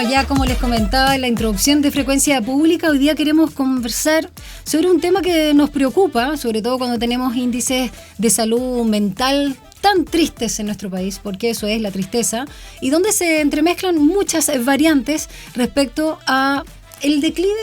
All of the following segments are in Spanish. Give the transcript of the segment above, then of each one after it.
Bueno, ya como les comentaba en la introducción de Frecuencia Pública, hoy día queremos conversar sobre un tema que nos preocupa, sobre todo cuando tenemos índices de salud mental tan tristes en nuestro país, porque eso es la tristeza, y donde se entremezclan muchas variantes respecto a el declive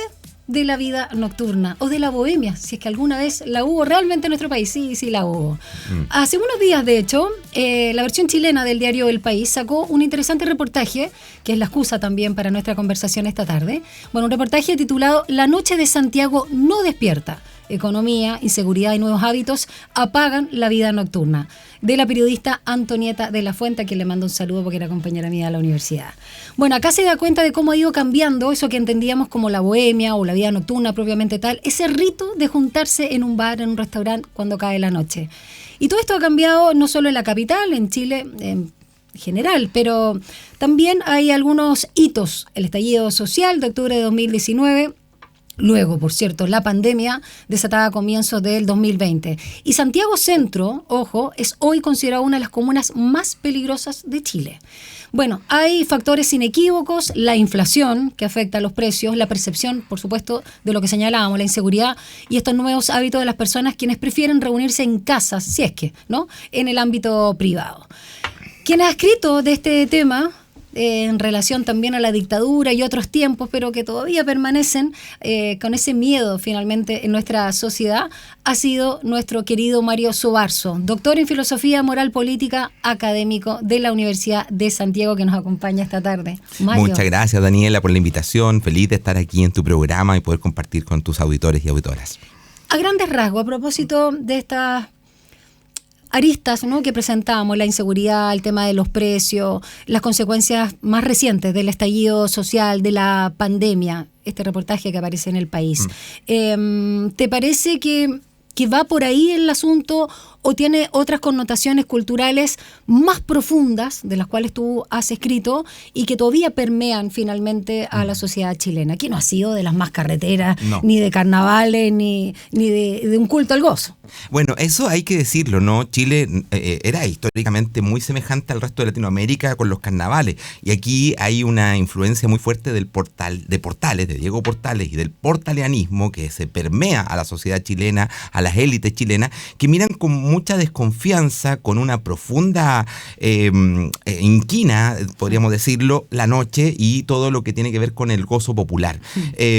de la vida nocturna o de la bohemia, si es que alguna vez la hubo realmente en nuestro país. Sí, sí la hubo. Hace unos días, de hecho, la versión chilena del diario El País sacó un interesante reportaje, que es la excusa también para nuestra conversación esta tarde. Bueno, un reportaje titulado La noche de Santiago no despierta. Economía, inseguridad y nuevos hábitos apagan la vida nocturna, de la periodista Antonieta de la Fuente, a quien le mando un saludo porque era compañera mía de la universidad. Bueno, acá se da cuenta de cómo ha ido cambiando eso que entendíamos como la bohemia o la vida nocturna propiamente tal, ese rito de juntarse en un bar, en un restaurante cuando cae la noche. Y todo esto ha cambiado no solo en la capital, en Chile en general, pero también hay algunos hitos. El estallido social de octubre de 2019, luego, por cierto, la pandemia desatada a comienzos del 2020. Y Santiago Centro, ojo, es hoy considerado una de las comunas más peligrosas de Chile. Bueno, hay factores inequívocos, la inflación que afecta a los precios, la percepción, por supuesto, de lo que señalábamos, la inseguridad y estos nuevos hábitos de las personas quienes prefieren reunirse en casas, si es que, ¿no?, en el ámbito privado. Quien ha escrito de este tema en relación también a la dictadura y otros tiempos, pero que todavía permanecen con ese miedo finalmente en nuestra sociedad, ha sido nuestro querido Mario Sobarzo, doctor en Filosofía Moral Política, académico de la Universidad de Santiago, que nos acompaña esta tarde. Mario. Muchas gracias, Daniela, por la invitación. Feliz de estar aquí en tu programa y poder compartir con tus auditores y auditoras. A grandes rasgos, a propósito de estas aristas, ¿no?, que presentamos, la inseguridad, el tema de los precios, las consecuencias más recientes del estallido social, de la pandemia, este reportaje que aparece en El País. ¿Te parece que va por ahí el asunto o tiene otras connotaciones culturales más profundas de las cuales tú has escrito y que todavía permean finalmente a la sociedad chilena? Que no ha sido de las más carreteras, ni de carnavales, ni de un culto al gozo. Bueno, eso hay que decirlo, ¿no? Chile era históricamente muy semejante al resto de Latinoamérica con los carnavales, y aquí hay una influencia muy fuerte de Portales, de Diego Portales y del portaleanismo que se permea a la sociedad chilena, a las élites chilenas, que miran con mucha desconfianza, con una profunda inquina, podríamos decirlo, la noche y todo lo que tiene que ver con el gozo popular.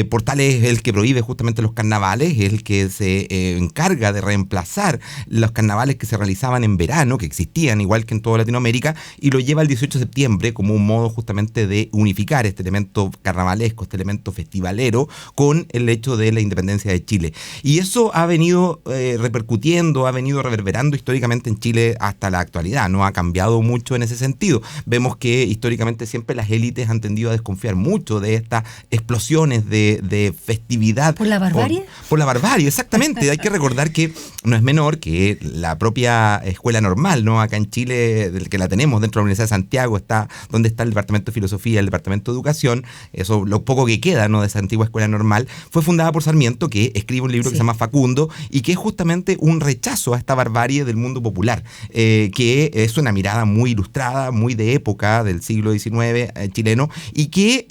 Portales es el que prohíbe justamente los carnavales, es el que se encarga de reemplazar los carnavales que se realizaban en verano, que existían igual que en toda Latinoamérica, y lo lleva el 18 de septiembre como un modo justamente de unificar este elemento carnavalesco, este elemento festivalero, con el hecho de la independencia de Chile. Y eso ha venido repercutiendo, ha venido reverberando históricamente en Chile hasta la actualidad. No ha cambiado mucho en ese sentido. Vemos que históricamente siempre las élites han tendido a desconfiar mucho de estas explosiones de festividad. ¿Por la barbarie? Por la barbarie, exactamente. Hay que recordar que no es menor que la propia escuela normal, ¿no? Acá en Chile, que la tenemos dentro de la Universidad de Santiago, está donde está el Departamento de Filosofía, el Departamento de Educación, eso lo poco que queda, ¿no?, de esa antigua escuela normal, fue fundada por Sarmiento, que escribe un libro que se llama Facundo, y que es justamente un rechazo a esta barbarie del mundo popular, que es una mirada muy ilustrada, muy de época del siglo XIX chileno, y que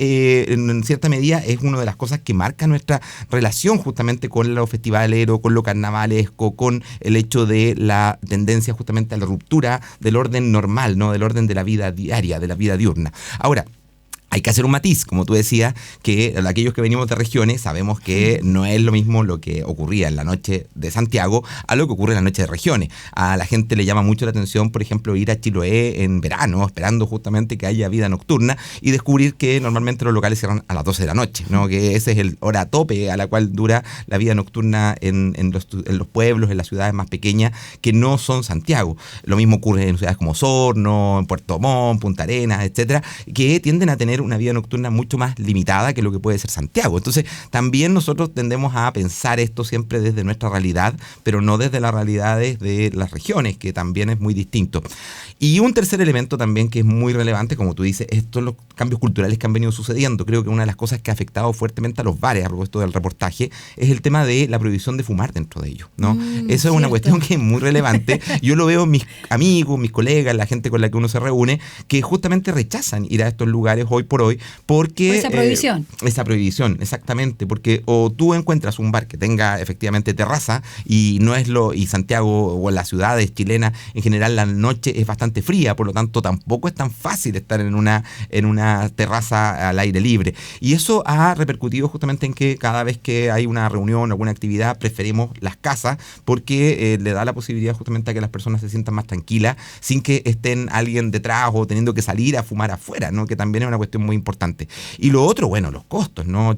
en cierta medida es una de las cosas que marca nuestra relación justamente con lo festivalero, con lo carnavalesco, con el hecho de la tendencia justamente a la ruptura del orden normal, ¿no?, del orden de la vida diaria, de la vida diurna. Ahora, hay que hacer un matiz, como tú decías, que aquellos que venimos de regiones sabemos que no es lo mismo lo que ocurría en la noche de Santiago a lo que ocurre en la noche de regiones. A la gente le llama mucho la atención, por ejemplo, ir a Chiloé en verano, esperando justamente que haya vida nocturna, y descubrir que normalmente los locales cierran a las 12 de la noche, ¿no?, que ese es el hora tope a la cual dura la vida nocturna en los pueblos, en las ciudades más pequeñas que no son Santiago. Lo mismo ocurre en ciudades como Osorno, en Puerto Montt, Punta Arenas, etcétera, que tienden a tener una vida nocturna mucho más limitada que lo que puede ser Santiago. Entonces, también nosotros tendemos a pensar esto siempre desde nuestra realidad, pero no desde las realidades de las regiones, que también es muy distinto. Y un tercer elemento también que es muy relevante, como tú dices, estos los cambios culturales que han venido sucediendo. Creo que una de las cosas que ha afectado fuertemente a los bares, a propósito del reportaje, es el tema de la prohibición de fumar dentro de ellos, ¿no? Eso es una cuestión que es muy relevante. Yo lo veo en mis amigos, mis colegas, la gente con la que uno se reúne, que justamente rechazan ir a estos lugares hoy por hoy, porque... Esa prohibición. Esa prohibición, exactamente, porque o tú encuentras un bar que tenga efectivamente terraza y no es y Santiago o las ciudades chilenas en general la noche es bastante fría, por lo tanto tampoco es tan fácil estar en una terraza al aire libre. Y eso ha repercutido justamente en que cada vez que hay una reunión o alguna actividad preferimos las casas porque le da la posibilidad justamente a que las personas se sientan más tranquilas sin que estén alguien detrás o teniendo que salir a fumar afuera, ¿no? Que también es una cuestión muy importante. Y lo otro, bueno, los costos, ¿no?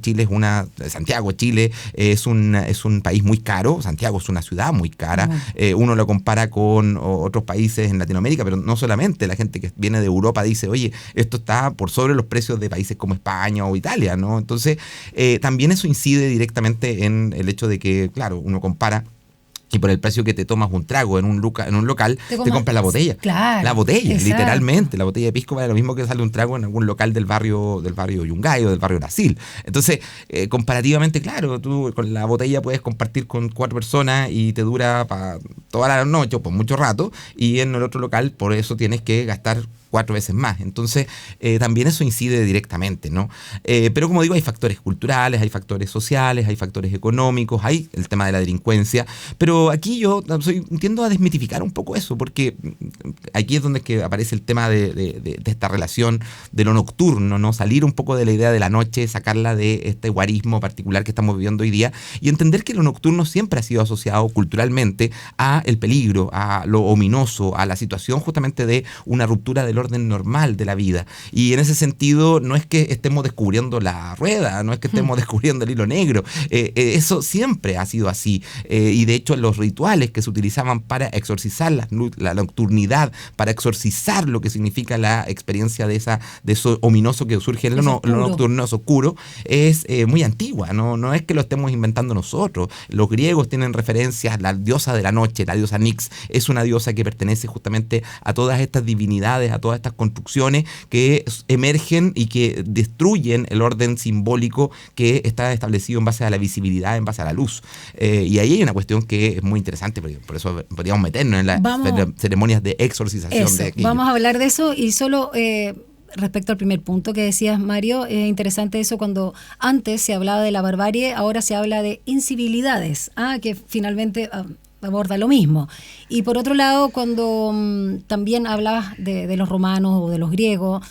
Santiago, Chile es un país muy caro, Santiago es una ciudad muy cara, uno lo compara con otros países en Latinoamérica, pero no solamente, la gente que viene de Europa dice, oye, esto está por sobre los precios de países como España o Italia, ¿no? Entonces, también eso incide directamente en el hecho de que, claro, uno compara y por el precio que te tomas un trago en un local, te compras la botella. Claro, la botella, exacto. Literalmente. La botella de pisco vale lo mismo que sale un trago en algún local del barrio Yungay o del barrio Brasil. Entonces, comparativamente, claro, tú con la botella puedes compartir con 4 personas y te dura para toda la noche o por mucho rato, y en el otro local por eso tienes que gastar 4 veces más. Entonces, también eso incide directamente, ¿no? Pero como digo, hay factores culturales, hay factores sociales, hay factores económicos, hay el tema de la delincuencia, pero aquí yo tiendo a desmitificar un poco eso, porque aquí es donde es que aparece el tema de esta relación de lo nocturno, ¿no? Salir un poco de la idea de la noche, sacarla de este guarismo particular que estamos viviendo hoy día y entender que lo nocturno siempre ha sido asociado culturalmente a el peligro, a lo ominoso, a la situación justamente de una ruptura del orden normal de la vida. Y en ese sentido no es que estemos descubriendo la rueda, no es que estemos descubriendo el hilo negro, eso siempre ha sido así, y de hecho los rituales que se utilizaban para exorcizar la nocturnidad, para exorcizar lo que significa la experiencia de eso ominoso que surge en lo nocturno, es oscuro, es muy antigua, no es que lo estemos inventando nosotros. Los griegos tienen referencias, la diosa de la noche, la diosa Nix, es una diosa que pertenece justamente a todas estas divinidades, a todas estas construcciones que emergen y que destruyen el orden simbólico que está establecido en base a la visibilidad, en base a la luz. Y ahí hay una cuestión que es muy interesante, porque por eso podríamos meternos en las ceremonias de exorcización. Vamos a hablar de eso y solo... respecto al primer punto que decías, Mario, es interesante eso cuando antes se hablaba de la barbarie, ahora se habla de incivilidades, que finalmente aborda lo mismo. Y por otro lado, cuando también hablabas de los romanos o de los griegos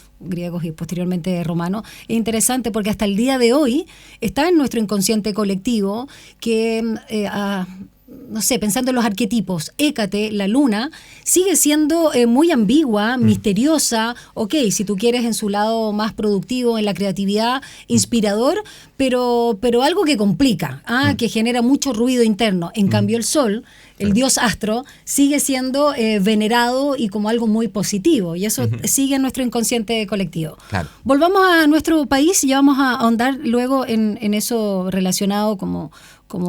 y posteriormente romanos, es interesante porque hasta el día de hoy está en nuestro inconsciente colectivo que... no sé, pensando en los arquetipos, Hécate, la luna, sigue siendo muy ambigua, misteriosa, si tú quieres en su lado más productivo, en la creatividad, inspirador, pero algo que complica, que genera mucho ruido interno. En cambio el sol, el dios astro, sigue siendo venerado y como algo muy positivo, y eso sigue en nuestro inconsciente colectivo. Claro. Volvamos a nuestro país y ya vamos a ahondar luego en eso relacionado como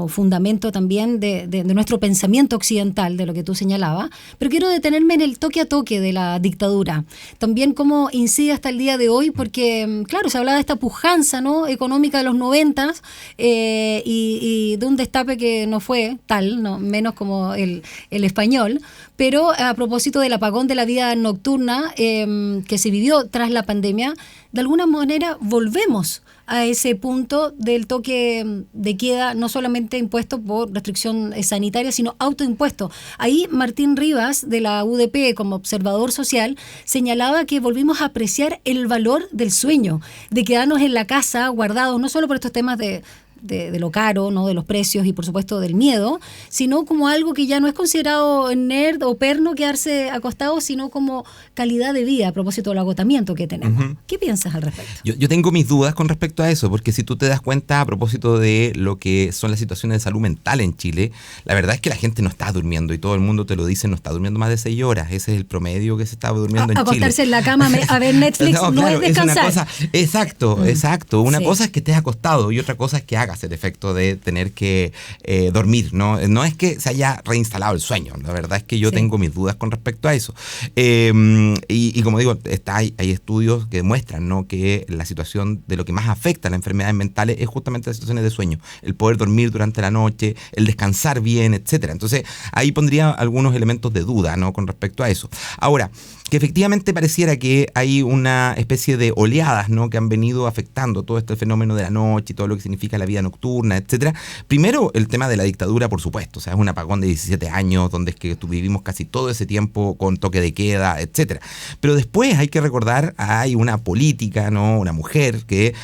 fundamento también de nuestro pensamiento occidental, de lo que tú señalabas, pero quiero detenerme en el toque a toque de la dictadura. También cómo incide hasta el día de hoy, porque, claro, se hablaba de esta pujanza, ¿no?, económica de los 90 y de un destape que no fue tal, no menos como el español, pero a propósito del apagón de la vida nocturna que se vivió tras la pandemia, de alguna manera volvemos a ese punto del toque de queda, no solamente impuesto por restricción sanitaria, sino autoimpuesto. Ahí Martín Rivas, de la UDP, como observador social, señalaba que volvimos a apreciar el valor del sueño, de quedarnos en la casa guardados, no solo por estos temas de lo caro, ¿no?, de los precios y por supuesto del miedo, sino como algo que ya no es considerado nerd o perno quedarse acostado, sino como calidad de vida a propósito del agotamiento que tenemos. ¿Qué piensas al respecto? Yo tengo mis dudas con respecto a eso, porque si tú te das cuenta a propósito de lo que son las situaciones de salud mental en Chile, la verdad es que la gente no está durmiendo, y todo el mundo te lo dice, no está durmiendo más de 6 horas. Ese es el promedio que se está durmiendo en Chile. Acostarse en la cama a ver Netflix no, claro, es descansar. Es una cosa, exacto. Una cosa es que estés acostado y otra cosa es que hagas hágase el efecto de tener que dormir, ¿no? No es que se haya reinstalado el sueño, la verdad es que yo tengo mis dudas con respecto a eso. Y como digo, hay estudios que demuestran, ¿no?, que la situación de lo que más afecta a las enfermedades mentales es justamente las situaciones de sueño, el poder dormir durante la noche, el descansar bien, etcétera. Entonces, ahí pondría algunos elementos de duda, ¿no?, con respecto a eso. Ahora, que efectivamente pareciera que hay una especie de oleadas, ¿no?, que han venido afectando todo este fenómeno de la noche y todo lo que significa la vida nocturna, etcétera. Primero, el tema de la dictadura, por supuesto. O sea, es un apagón de 17 años donde es que vivimos casi todo ese tiempo con toque de queda, etcétera. Pero después hay que recordar, hay una política, ¿no?, una mujer que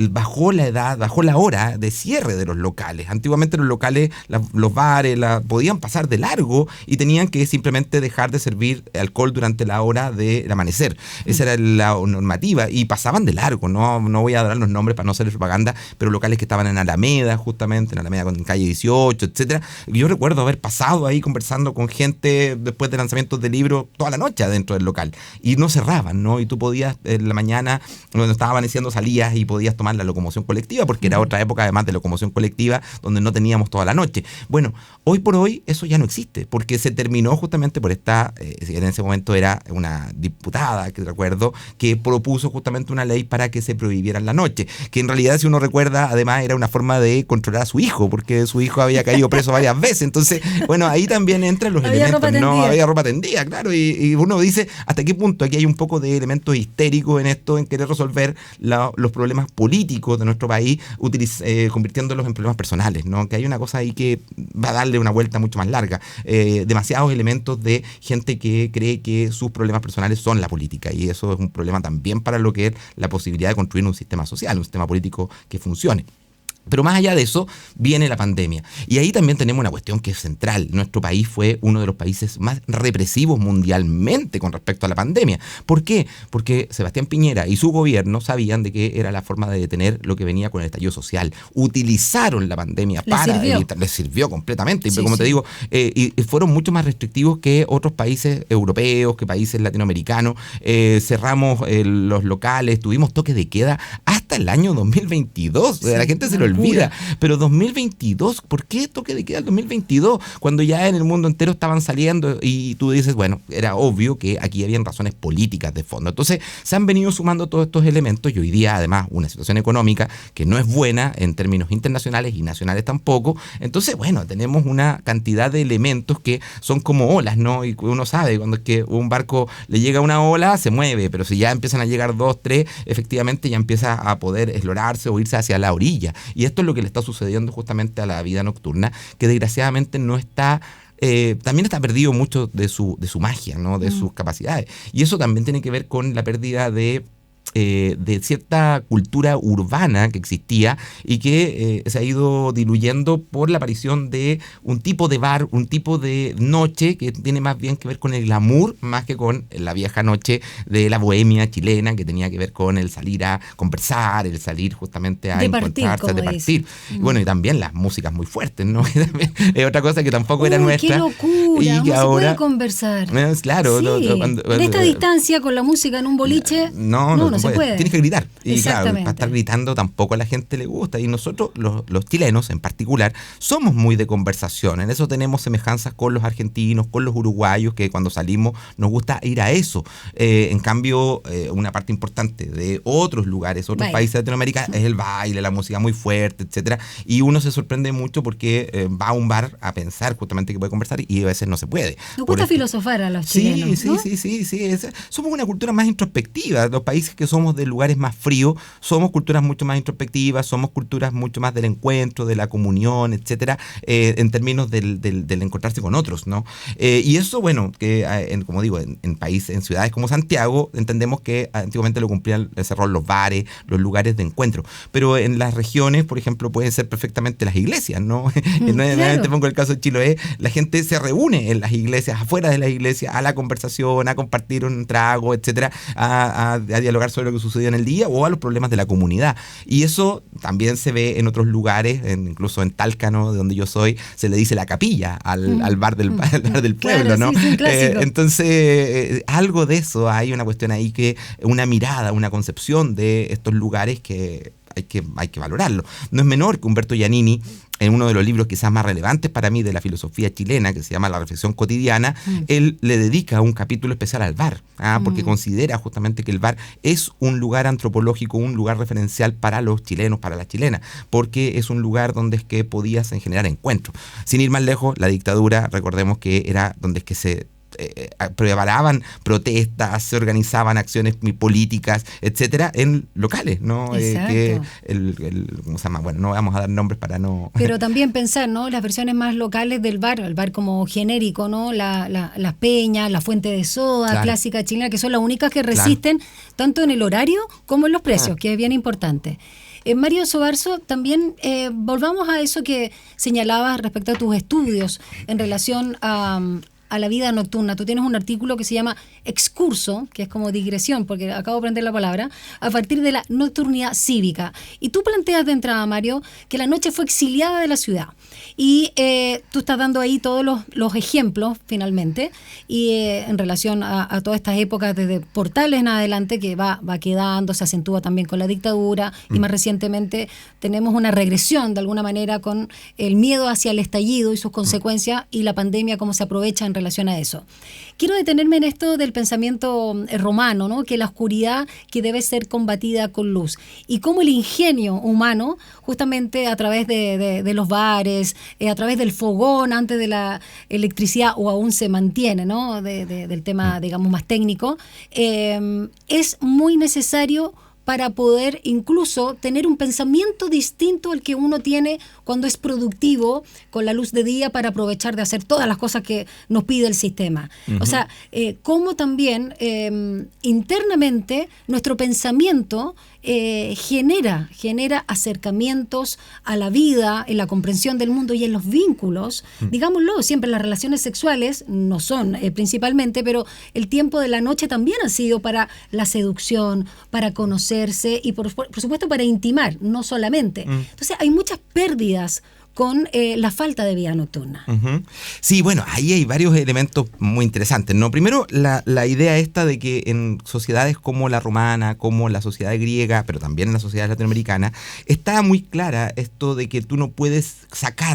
bajó la hora de cierre de los locales. Antiguamente los locales, los bares, podían pasar de largo y tenían que simplemente dejar de servir alcohol durante la hora del amanecer. Esa era la normativa y pasaban de largo. No voy a dar los nombres para no hacer propaganda, pero locales que estaban en Alameda, justamente, en Alameda con calle 18, etcétera. Yo recuerdo haber pasado ahí conversando con gente después de lanzamientos de libros toda la noche adentro del local y no cerraban, ¿no? Y tú podías en la mañana, cuando estaba amaneciendo, salías y podías tomar la locomoción colectiva, porque era otra época además de locomoción colectiva donde no teníamos toda la noche. Bueno, hoy por hoy eso ya no existe, porque se terminó justamente por en ese momento era una diputada, que recuerdo, que propuso justamente una ley para que se prohibieran la noche, que en realidad, si uno recuerda, además era una forma de controlar a su hijo, porque su hijo había caído preso varias veces. Entonces, bueno, ahí también entran los elementos, ¿no? Había ropa tendida, claro, y uno dice, ¿hasta qué punto aquí hay un poco de elementos histéricos en esto, en querer resolver los problemas políticos de nuestro país, convirtiéndolos en problemas personales, ¿no? Que hay una cosa ahí que va a darle una vuelta mucho más larga. Demasiados elementos de gente que cree que sus problemas personales son la política, y eso es un problema también para lo que es la posibilidad de construir un sistema social, un sistema político que funcione. Pero más allá de eso, viene la pandemia. Y ahí también tenemos una cuestión que es central. Nuestro país fue uno de los países más represivos mundialmente con respecto a la pandemia. ¿Por qué? Porque Sebastián Piñera y su gobierno sabían de que era la forma de detener lo que venía con el estallido social. Utilizaron la pandemia les sirvió completamente. Sí, como te digo, y fueron mucho más restrictivos que otros países europeos, que países latinoamericanos. Cerramos los locales, tuvimos toque de queda hasta el año 2022. Sí, la gente se lo olvida, pero 2022, ¿por qué toque de queda el 2022? Cuando ya en el mundo entero estaban saliendo y tú dices, bueno, era obvio que aquí habían razones políticas de fondo. Entonces se han venido sumando todos estos elementos y hoy día además una situación económica que no es buena en términos internacionales y nacionales tampoco. Entonces, bueno, tenemos una cantidad de elementos que son como olas, ¿no? Y uno sabe, cuando es que un barco le llega una ola, se mueve, pero si ya empiezan a llegar 2, 3, efectivamente ya empieza a poder explorarse o irse hacia la orilla. Y esto es lo que le está sucediendo justamente a la vida nocturna, que desgraciadamente no está... también está perdido mucho de su magia, ¿no? De sus capacidades. Y eso también tiene que ver con la pérdida de cierta cultura urbana que existía y que se ha ido diluyendo por la aparición de un tipo de bar, un tipo de noche que tiene más bien que ver con el glamour más que con la vieja noche de la bohemia chilena, que tenía que ver con el salir a conversar, el salir justamente a encontrarse, a departir. Bueno, y también las músicas muy fuertes, ¿no? Es otra cosa que tampoco era nuestra. ¡Qué locura! Y que ahora se puede conversar. Claro. Sí. En esta distancia con la música en un boliche, no se puede. Tienes que gritar. Y claro, para estar gritando tampoco a la gente le gusta. Y nosotros, los chilenos en particular, somos muy de conversación. En eso tenemos semejanzas con los argentinos, con los uruguayos, que cuando salimos nos gusta ir a eso. En cambio, una parte importante de otros lugares, otros países de Latinoamérica, es el baile, la música muy fuerte, etcétera. Y uno se sorprende mucho porque va a un bar a pensar justamente que puede conversar y a veces no se puede. Nos gusta filosofar a los chilenos, ¿no? Sí. Somos una cultura más introspectiva. Los países que somos de lugares más fríos, somos culturas mucho más introspectivas, somos culturas mucho más del encuentro, de la comunión, etcétera, en términos del encontrarse con otros, ¿no? Y eso, bueno, que como digo, en países, en ciudades como Santiago, entendemos que antiguamente lo cumplían ese rol los bares, los lugares de encuentro. Pero en las regiones, por ejemplo, pueden ser perfectamente las iglesias, ¿no? Nuevamente pongo el caso de Chiloé, la gente se reúne en las iglesias, afuera de las iglesias, a la conversación, a compartir un trago, etcétera, a dialogar sobre lo que sucedió en el día o a los problemas de la comunidad. Y eso también se ve en otros lugares, incluso en Talca, ¿no? De donde yo soy, se le dice la capilla al bar del pueblo, claro, ¿no? Sí, entonces, algo de eso, hay una cuestión ahí, que una mirada, una concepción de estos lugares que hay que valorarlo. No es menor que Humberto Giannini, en uno de los libros quizás más relevantes para mí de la filosofía chilena, que se llama La reflexión cotidiana, él le dedica un capítulo especial al bar, porque considera justamente que el bar es un lugar antropológico, un lugar referencial para los chilenos, para las chilenas, porque es un lugar donde es que podías generar encuentros. Sin ir más lejos, la dictadura, recordemos que era donde es que se preparaban protestas, se organizaban acciones políticas, etcétera, en locales, ¿no? ¿Cómo se llama? Bueno, no vamos a dar nombres para no... Pero también pensar, ¿no? Las versiones más locales del bar, el bar como genérico, ¿no? Las peñas, la fuente de soda, clásica chilena, que son las únicas que resisten tanto en el horario como en los precios, que es bien importante. Mario Sobarzo, también volvamos a eso que señalabas respecto a tus estudios en relación a la vida nocturna. Tú tienes un artículo que se llama Excurso, que es como digresión, porque acabo de aprender la palabra, a partir de la nocturnidad cívica. Y tú planteas de entrada, Mario, que la noche fue exiliada de la ciudad. Y tú estás dando ahí todos los ejemplos, finalmente, y en relación a todas estas épocas, desde Portales en adelante, que va quedando, se acentúa también con la dictadura, y más recientemente tenemos una regresión, de alguna manera, con el miedo hacia el estallido y sus consecuencias, y la pandemia, cómo se aprovecha en relación a eso. Quiero detenerme en esto del pensamiento romano, ¿no? Que la oscuridad que debe ser combatida con luz, y cómo el ingenio humano, justamente a través de los bares, a través del fogón antes de la electricidad, o aún se mantiene, ¿no? Del tema, digamos, más técnico, es muy necesario para poder incluso tener un pensamiento distinto al que uno tiene cuando es productivo con la luz de día, para aprovechar de hacer todas las cosas que nos pide el sistema. O sea, cómo también internamente nuestro pensamiento genera acercamientos a la vida, en la comprensión del mundo y en los vínculos. Digámoslo, siempre las relaciones sexuales no son principalmente, pero el tiempo de la noche también ha sido para la seducción, para conocerse y por supuesto para intimar, no solamente. Entonces hay muchas pérdidas con la falta de vida nocturna. Sí, bueno, ahí hay varios elementos muy interesantes, ¿no? Primero, la idea esta de que en sociedades como la romana, como la sociedad griega, pero también en la sociedad latinoamericana, está muy clara esto de que tú no puedes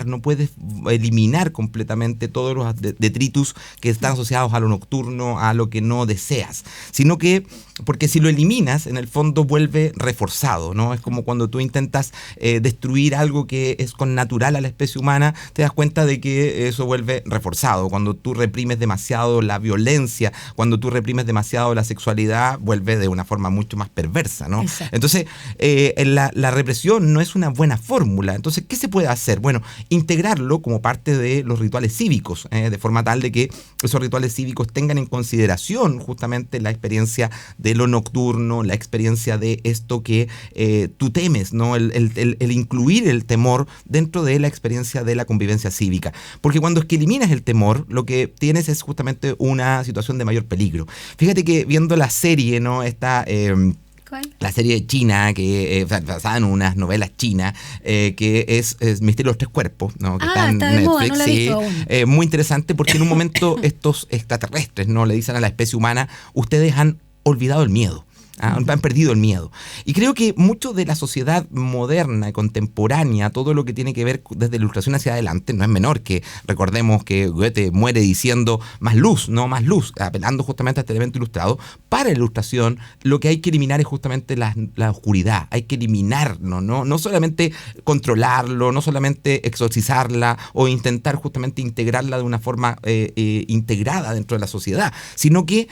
no puedes eliminar completamente todos los detritus que están asociados a lo nocturno, a lo que no deseas, sino que, porque si lo eliminas, en el fondo vuelve reforzado, ¿no? Es como cuando tú intentas destruir algo que es con natural a la especie humana, te das cuenta de que eso vuelve reforzado. Cuando tú reprimes demasiado la violencia, cuando tú reprimes demasiado la sexualidad, vuelve de una forma mucho más perversa, ¿no? Exacto. Entonces, la represión no es una buena fórmula. Entonces, ¿qué se puede hacer? Bueno, integrarlo como parte de los rituales cívicos, de forma tal de que esos rituales cívicos tengan en consideración justamente la experiencia de lo nocturno, la experiencia de esto que tú temes, ¿no? El incluir el temor dentro de la experiencia de la convivencia cívica. Porque cuando es que eliminas el temor, lo que tienes es justamente una situación de mayor peligro. Fíjate que viendo la serie, ¿no? Esta... la serie china, que basada en unas novelas chinas, que es Misterio de los Tres Cuerpos, ¿no? Que está en Netflix. Moda, no la he visto aún. Muy interesante, porque en un momento estos extraterrestres, ¿no? Le dicen a la especie humana: ustedes han olvidado el miedo. Han perdido el miedo. Y creo que mucho de la sociedad moderna y contemporánea, todo lo que tiene que ver desde la ilustración hacia adelante, no es menor que recordemos que Goethe muere diciendo más luz, no más luz, apelando justamente a este elemento ilustrado. Para la ilustración, lo que hay que eliminar es justamente la oscuridad. Hay que eliminarlo, no solamente controlarlo, no solamente exorcizarla o intentar justamente integrarla de una forma integrada dentro de la sociedad, sino que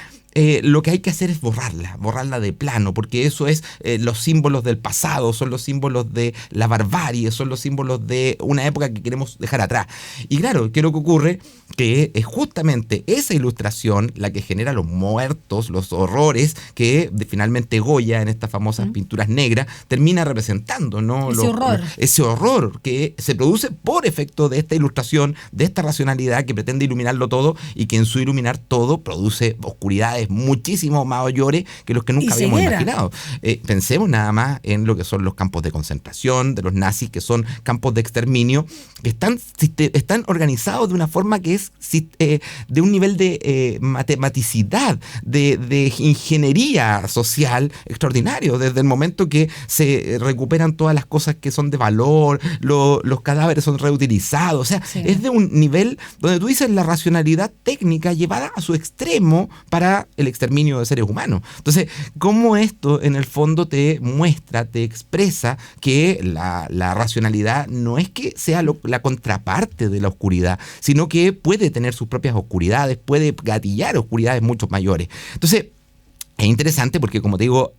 lo que hay que hacer es borrarla de plano, porque eso es los símbolos del pasado, son los símbolos de la barbarie, son los símbolos de una época que queremos dejar atrás. Y claro, ¿qué es lo que ocurre? Que es justamente esa ilustración la que genera los muertos, los horrores que finalmente Goya, en estas famosas pinturas negras, termina representando, ¿no? Ese horror que se produce por efecto de esta ilustración, de esta racionalidad que pretende iluminarlo todo y que en su iluminar todo produce oscuridades niveles muchísimo mayores que los que nunca habíamos imaginado. Pensemos nada más en lo que son los campos de concentración de los nazis, que son campos de exterminio, que están organizados de una forma que es de un nivel de matematicidad, de ingeniería social extraordinario, desde el momento que se recuperan todas las cosas que son de valor, los cadáveres son reutilizados, o sea, es de un nivel donde tú dices la racionalidad técnica llevada a su extremo para el exterminio de seres humanos. Entonces, ¿cómo esto en el fondo te muestra, te expresa que la racionalidad no es que sea la contraparte de la oscuridad, sino que puede tener sus propias oscuridades, puede gatillar oscuridades mucho mayores? Entonces, es interesante porque, como te digo,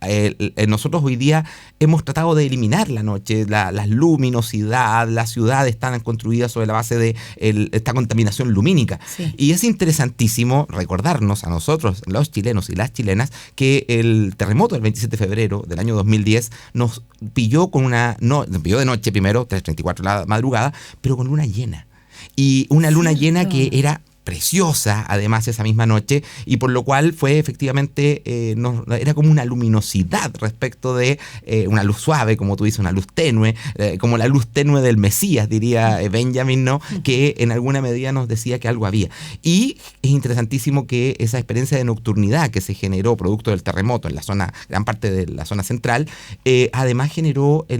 nosotros hoy día hemos tratado de eliminar la noche, la luminosidad, las ciudades están construidas sobre la base de esta contaminación lumínica. Sí. Y es interesantísimo recordarnos a nosotros, los chilenos y las chilenas, que el terremoto del 27 de febrero del año 2010 nos pilló pilló de noche primero, 3:34 de la madrugada, pero con luna llena. Y una luna llena que era preciosa, además, esa misma noche, y por lo cual fue efectivamente, era como una luminosidad respecto de una luz suave, como tú dices, una luz tenue, como la luz tenue del Mesías, diría Benjamin, ¿no? Que en alguna medida nos decía que algo había. Y es interesantísimo que esa experiencia de nocturnidad que se generó producto del terremoto en la zona, gran parte de la zona central, además generó ¿qué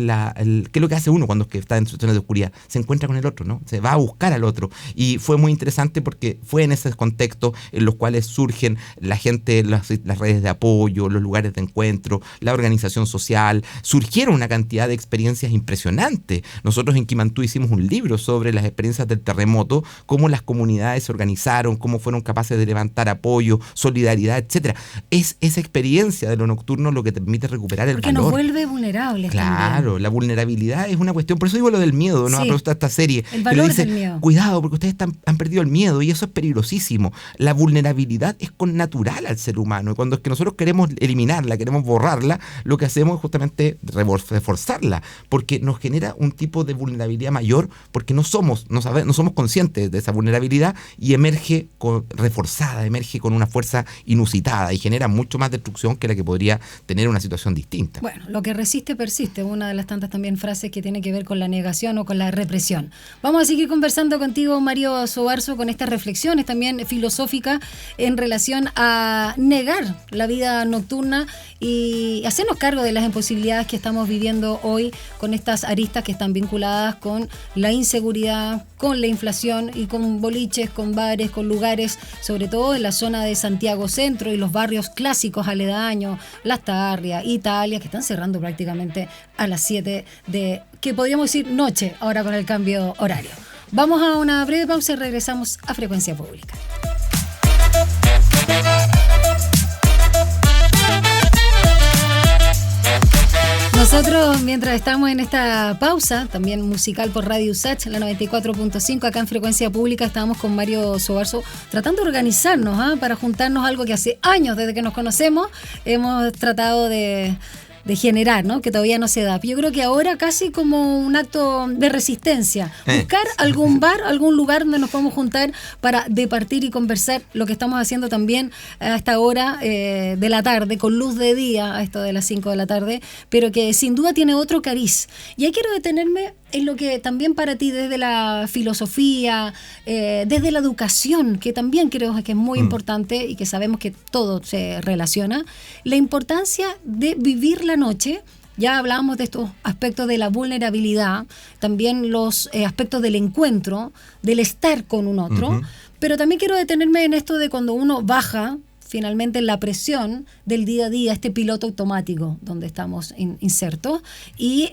es lo que hace uno cuando está en situaciones de oscuridad? Se encuentra con el otro, ¿no? Se va a buscar al otro. Y fue muy interesante porque fue en ese contexto en los cuales surgen la gente, las redes de apoyo, los lugares de encuentro, la organización social. Surgieron una cantidad de experiencias impresionantes. Nosotros en Quimantú hicimos un libro sobre las experiencias del terremoto, cómo las comunidades se organizaron, cómo fueron capaces de levantar apoyo, solidaridad, etcétera. Es esa experiencia de lo nocturno lo que te permite recuperar el valor. Porque nos vuelve vulnerables. Claro, también. La vulnerabilidad es una cuestión. Por eso digo lo del miedo, ¿no? Sí. A propósito de esta serie. El valor que dice, del miedo. Cuidado, porque ustedes han perdido el miedo y eso es peligrosísimo. La vulnerabilidad es connatural al ser humano y cuando es que nosotros queremos eliminarla, queremos borrarla, lo que hacemos es justamente reforzarla, porque nos genera un tipo de vulnerabilidad mayor, porque no somos conscientes de esa vulnerabilidad y emerge reforzada, emerge con una fuerza inusitada y genera mucho más destrucción que la que podría tener una situación distinta. Bueno, lo que resiste persiste, una de las tantas también frases que tiene que ver con la negación o con la represión. Vamos a seguir conversando contigo, Mario Sobarzo, con estas reflexiones también filosóficas en relación a negar la vida nocturna y hacernos cargo de las imposibilidades que estamos viviendo hoy con estas aristas que están vinculadas con la inseguridad, con la inflación y con boliches, con bares, con lugares, sobre todo en la zona de Santiago Centro y los barrios clásicos aledaños, Las Tarrias, Italia, que están cerrando prácticamente a las 7 de, que podríamos decir noche, ahora con el cambio horario. Vamos a una breve pausa y regresamos a Frecuencia Pública. Nosotros, mientras estamos en esta pausa, también musical por Radio USACH, la 94.5, acá en Frecuencia Pública, estábamos con Mario Sobarzo tratando de organizarnos para juntarnos algo que hace años, desde que nos conocemos, hemos tratado de generar, ¿no? Que todavía no se da. Yo creo que ahora casi como un acto de resistencia. Buscar algún bar, algún lugar donde nos podamos juntar para departir y conversar, lo que estamos haciendo también a esta hora de la tarde, con luz de día, a esto de las 5 de la tarde, pero que sin duda tiene otro cariz. Y ahí quiero detenerme en lo que también para ti, desde la filosofía, desde la educación, que también creo que es muy importante y que sabemos que todo se relaciona, la importancia de vivir la noche. Ya hablábamos de estos aspectos de la vulnerabilidad, también los aspectos del encuentro, del estar con un otro, pero también quiero detenerme en esto de cuando uno baja finalmente la presión del día a día, este piloto automático donde estamos insertos, y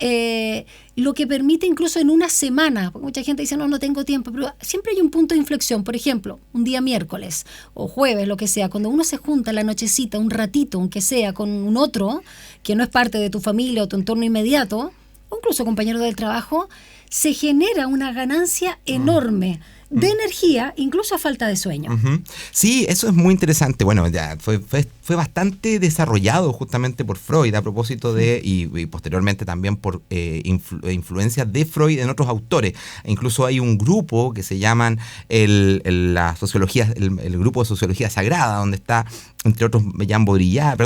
lo que permite incluso en una semana, porque mucha gente dice, no tengo tiempo, pero siempre hay un punto de inflexión. Por ejemplo, un día miércoles o jueves, lo que sea, cuando uno se junta la nochecita, un ratito, aunque sea con un otro, que no es parte de tu familia o tu entorno inmediato, o incluso compañeros del trabajo, se genera una ganancia enorme de energía, incluso a falta de sueño. Sí, eso es muy interesante. Bueno, ya fue bastante desarrollado justamente por Freud a propósito de, y posteriormente también por influencias de Freud en otros autores. Incluso hay un grupo que se llaman el grupo de sociología sagrada, donde está, entre otros, Jean Baudrillard,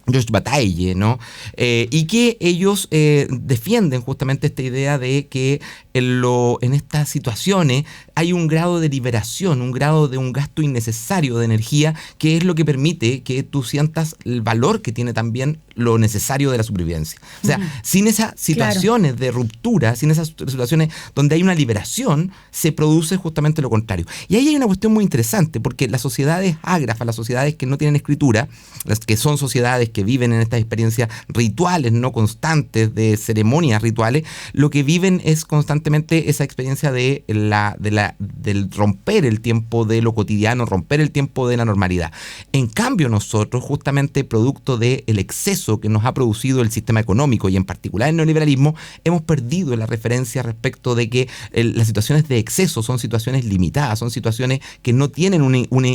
Georges Bataille, ¿no? Y que ellos defienden justamente esta idea de que en estas situaciones hay un grado de liberación, un grado de un gasto innecesario de energía, que es lo que permite que tú sientas el valor que tiene también lo necesario de la supervivencia. O sea, sin esas situaciones de ruptura, sin esas situaciones donde hay una liberación, se produce justamente lo contrario. Y ahí hay una cuestión muy interesante, porque las sociedades ágrafas, las sociedades que no tienen escritura, las que son sociedades que viven en estas experiencias rituales, no constantes, de ceremonias rituales, lo que viven es constantemente esa experiencia del romper el tiempo de lo cotidiano, romper el tiempo de la normalidad. En cambio, nosotros, justamente producto del exceso que nos ha producido el sistema económico y en particular el neoliberalismo, hemos perdido la referencia respecto de que las situaciones de exceso son situaciones limitadas, son situaciones que no tienen